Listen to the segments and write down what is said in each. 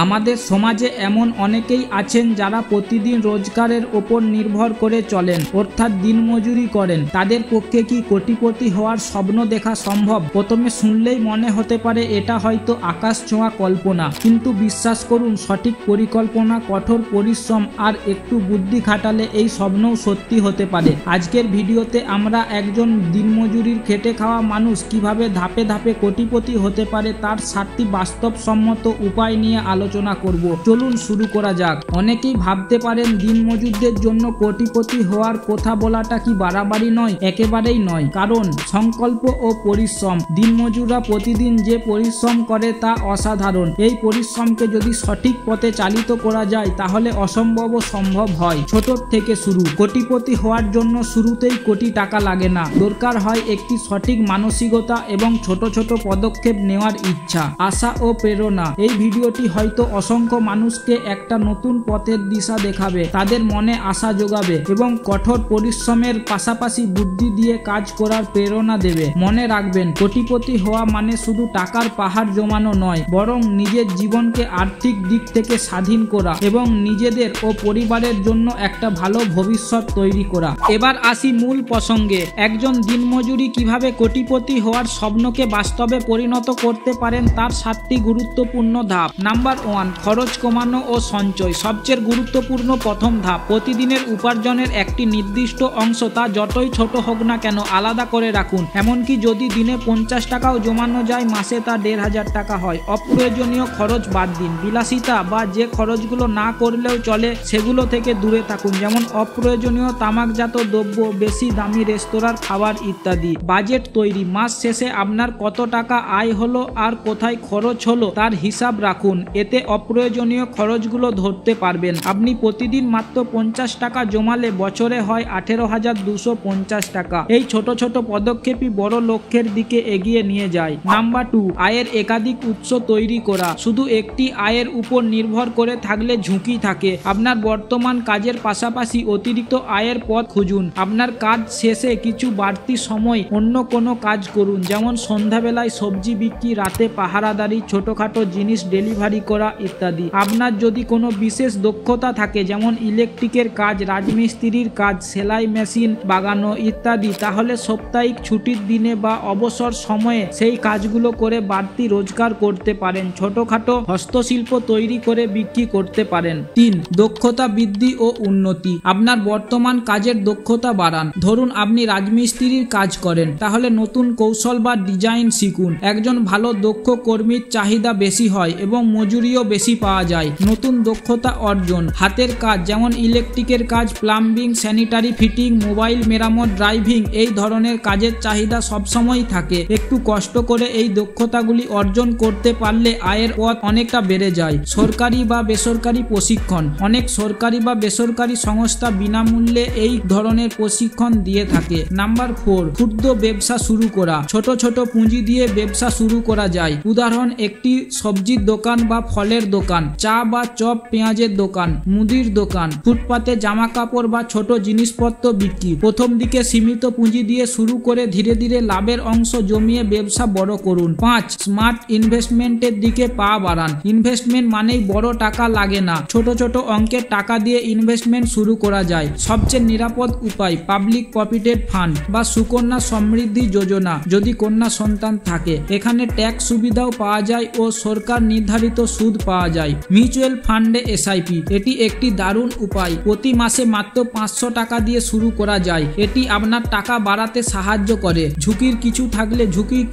আমাদের সমাজে এমন অনেকেই আছেন যারা প্রতিদিন রোজগারের ওপর নির্ভর করে চলেন, অর্থাৎ দিনমজুরি করেন। তাদের পক্ষে কি কোটিপতি হওয়ার স্বপ্ন দেখা সম্ভব? প্রথমে শুনলেই মনে হতে পারে এটা হয়তো আকাশ ছোঁয়া কল্পনা, কিন্তু বিশ্বাস করুন, সঠিক পরিকল্পনা, কঠোর পরিশ্রম আর একটু বুদ্ধি খাটালে এই স্বপ্নও সত্যি হতে পারে। আজকের ভিডিওতে আমরা একজন দিনমজুরির খেটে খাওয়া মানুষ কিভাবে ধাপে ধাপে কোটিপতি হতে পারে তার 7টি বাস্তবসম্মত উপায় নিয়ে আলোচনা করব। চলুন শুরু করা যাক। অনেকেই ভাবতে পারেন দিনমজুরদের জন্য কোটিপতি হওয়ার কথা বলাটা কি বাড়াবাড়ি নয়? একেবারেই নয়, কারণ সংকল্প ও পরিশ্রম। দিনমজুররা প্রতিদিন যে পরিশ্রম করে তা অসাধারণ। এই পরিশ্রমকে যদি সঠিক পথে চালিত করা যায় তাহলে অসম্ভবও সম্ভব হয়। ছোট থেকে শুরু। কোটিপতি হওয়ার জন্য শুরুতেই কোটি টাকা লাগে না, দরকার হয় একটি সঠিক মানসিকতা এবং ছোট ছোট পদক্ষেপ নেওয়ার ইচ্ছা, আশা ও প্রেরণা। এই ভিডিওটি হয়তো অসংখ্য মানুষকে একটা নতুন পথের দিশা দেখাবে, তাদের মনে আশা যোগাবে এবং কঠোর পরিশ্রমের পাশাপাশি বুদ্ধি দিয়ে কাজ করার প্রেরণা দেবে। মনে রাখবেন, কোটিপতি হওয়া মানে শুধু টাকার পাহাড় জমানো নয়, বরং নিজের জীবনকে আর্থিক দিক থেকে স্বাধীন করা এবং নিজেদের ও পরিবারের জন্য একটা ভালো ভবিষ্যৎ তৈরি করা। এবার আসি মূল প্রসঙ্গে। একজন দিনমজুরি কিভাবে কোটিপতি হওয়ার স্বপ্নকে বাস্তবে পরিণত করতে পারেন তার 7টি গুরুত্বপূর্ণ ধাপ। নাম্বার 1, খরচ কমানো ও সঞ্চয়। সবচেয়ে গুরুত্বপূর্ণ প্রথম ধাপ, প্রতিদিনের উপার্জনের একটি নির্দিষ্ট অংশ, তা যতই ছোট হোক না কেন, আলাদা করে রাখুন। এমনকি যদি দিনে 50 টাকাও জমানো যায়, মাসে তা 1500 টাকা হয়। অপ্রয়োজনীয় খরচ বাদ দিন। বিলাসিতা বা যে খরচগুলো না করলেও চলে সেগুলো থেকে দূরে থাকুন, যেমন অপ্রয়োজনীয় তামাকজাত দ্রব্য, বেশি দামি রেস্তোরাঁর খাবার ইত্যাদি। বাজেট তৈরি। মাস শেষে আপনার কত টাকা আয় হলো আর কোথায় খরচ হলো তার হিসাব রাখুন। এতে অপ্রয়োজনীয় খরচগুলো ধরতে পারবেন। আপনি প্রতিদিন মাত্র 50 টাকা জমালে বছরে হয় 18,250 টাকা। এই ছোট ছোট পদক্ষেপই বড় লক্ষ্যের দিকে এগিয়ে নিয়ে যায়। নাম্বার 2, আয়ের একাধিক উৎস তৈরি করা। শুধু একটি আয়ের উপর নির্ভর করে থাকলে ঝুঁকি থাকে। আপনার বর্তমান কাজের পাশাপাশি অতিরিক্ত আয়ের পথ খুঁজুন। আপনার কাজ শেষে কিছু বাড়তি সময় অন্য কোনো কাজ করুন, যেমন সন্ধ্যাবেলায় সবজি বিক্রি, রাতে পাহারাদারি, ছোটখাটো জিনিস ডেলিভারি করা ইত্যাদি। আপনার যদি কোনো বিশেষ দক্ষতা থাকে, যেমন ইলেকট্রিকের কাজ, রাজমিস্ত্রির কাজ, সেলাই মেশিন বাগানো ইত্যাদি, তাহলে সাপ্তাহিক ছুটির দিনে বা অবসর সময়ে সেই কাজগুলো করে বাড়তি রোজগার করতে পারেন। ছোটখাটো হস্তশিল্প তৈরি করে বিক্রি করতে পারেন। 3, দক্ষতা বৃদ্ধি ও উন্নতি। আপনার বর্তমান কাজের দক্ষতা বাড়ান। ধরুন আপনি রাজমিস্ত্রির কাজ করেন, তাহলে নতুন কৌশল বা ডিজাইন শিখুন। একজন ভালো দক্ষ কর্মীর চাহিদা বেশি হয় এবং মজুরিও বেশি পাওয়া যায়। নতুন দক্ষতা অর্জন। হাতের কাজ, যেমন ইলেকট্রিকের কাজ, প্লাম্বিং, স্যানিটারি ফিটিং, মোবাইল মেরামত, ড্রাইভিং, এই ধরনের কাজের চাহিদা সবসময়ই থাকে। একটু কষ্ট করে এই দক্ষতাগুলি অর্জন করতে পারলে আয়ের পথ অনেকটা বেড়ে যায়। সরকারি বা বেসরকারি প্রশিক্ষণ। অনেক সরকারি বা বেসরকারি সংস্থা বিনামূল্যে এই ধরনের প্রশিক্ষণ দিয়ে থাকে। নাম্বার 4, ক্ষুদ্র ব্যবসা শুরু করা। ছোট ছোট পুঁজি দিয়ে ব্যবসা শুরু করা যায়। উদাহরণ, একটি সবজির দোকান বা ফলের দোকান, চা বা চপ পেঁয়াজের দোকান, মুদির দোকান, ফুটপাতে জামা কাপড় বা ছোট জিনিসপত্র বিক্রি। প্রথম দিকে সীমিত পুঁজি দিয়ে শুরু করে ধীরে ধীরে লাভের অংশ জমিয়ে ব্যবসা বড় করুন। 5, স্মার্ট ইনভেস্টমেন্টের দিকে পা বাড়ান। ইনভেস্টমেন্ট মানেই বড় টাকা লাগে না, ছোট ছোট অঙ্কের টাকা দিয়ে ইনভেস্টমেন্ট শুরু করা যায়। সবচেয়ে নিরাপদ উপায়, পাবলিক প্রভিডেন্ট ফান্ড বা সুকন্যা সমৃদ্ধি যোজনা, যদি কন্যা সন্তান থাকে। এখানে ট্যাক্স সুবিধাও পাওয়া যায় ও সরকার নির্ধারিত সুদ পাওয়া যায়। মিউচুয়াল ফান্ডে SIP, এটি একটি দারুণ উপায়। প্রতি মাসে মাত্র 500 টাকা দিয়ে শুরু করা যায়। এটি আপনার টাকা বাড়াতে সাহায্য করে। ঝুঁকির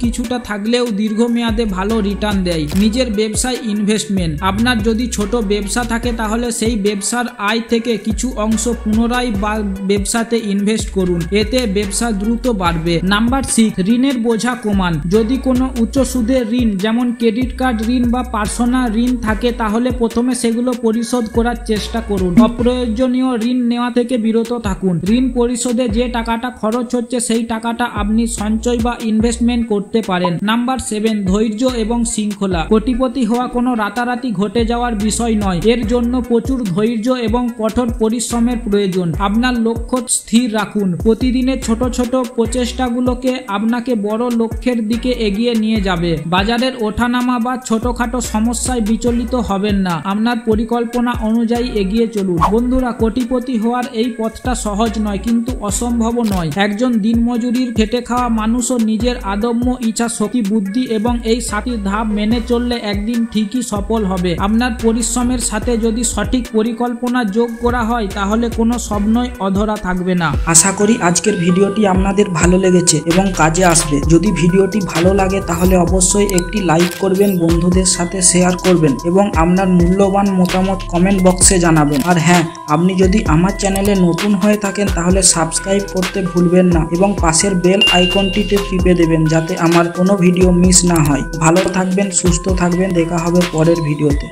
কিছুটা থাকলেও দীর্ঘমেয়াদে ভালো রিটার্ন দেয়। নিজের ব্যবসায় ইনভেস্টমেন্ট। আপনার যদি ছোট ব্যবসা থাকে তাহলে সেই ব্যবসার আয় থেকে কিছু অংশ পুনরায় বা ব্যবসাতে ইনভেস্ট করুন, এতে ব্যবসা দ্রুত বাড়বে। নাম্বার 6, ঋণের বোঝা কমান। যদি কোনো উচ্চ সুদের ঋণ, যেমন ক্রেডিট কার্ড ঋণ বা পার্সোনাল ঋণ থাকে, তাহলে প্রথমে সেগুলো পরিশোধ করার চেষ্টা করুন। অপ্রয়োজনীয় ঋণ নেওয়া থেকে বিরত থাকুন। ঋণ পরিশোধে যে টাকাটা খরচ হচ্ছে সেই টাকাটা আপনি সঞ্চয় বা ইনভেস্টমেন্ট করতে পারেন। নাম্বার 7, ধৈর্য এবং শৃঙ্খলা। কোটিপতি হওয়া কোনো রাতারাতি ঘটে যাওয়ার বিষয় নয়, এর জন্য প্রচুর ধৈর্য এবং কঠোর পরিশ্রমের প্রয়োজন। আপনার লক্ষ্য স্থির রাখুন। প্রতিদিনের ছোট ছোট প্রচেষ্টাগুলোকে আপনাকে বড় লক্ষ্যের দিকে এগিয়ে নিয়ে যাবে। বাজারের ওঠানামা বা ছোটখাটো সমস্যায় বিচলিত হবেন না, আপনার পরিকল্পনা অনুযায়ী এগিয়ে চলুন। বন্ধুরা, কোটিপতি হওয়ার এই পথটা সহজ নয়, কিন্তু অসম্ভবও নয়। একজন দিনমজুরির খেটে খাওয়া মানুষও নিজের আদম্য ইচ্ছা শক্তি, বুদ্ধি এবং এই 7টি ধাপ মেনে চললে একদিন ঠিকই সফল হবে। আপনার পরিশ্রমের সাথে যদি সঠিক পরিকল্পনা যোগ করা হয় তাহলে কোনো স্বপ্নই অধরা থাকবে না। আশা করি আজকের ভিডিওটি আপনাদের ভালো লেগেছে এবং কাজে আসবে। যদি ভিডিওটি ভালো লাগে তাহলে অবশ্যই একটি লাইক করবেন, বন্ধুদের সাথে শেয়ার করবেন এবং আপনার মূল্যবান মতামত কমেন্ট বক্সে জানাবেন। আর হ্যাঁ, আপনি যদি আমার চ্যানেলে নতুন হয়ে থাকেন তাহলে সাবস্ক্রাইব করতে ভুলবেন না এবং পাশের বেল আইকনটিতে টিপে দেবেন যাতে আমার কোনো ভিডিও মিস না হয়। ভালো থাকবেন, সুস্থ থাকবেন, দেখা হবে পরের ভিডিওতে।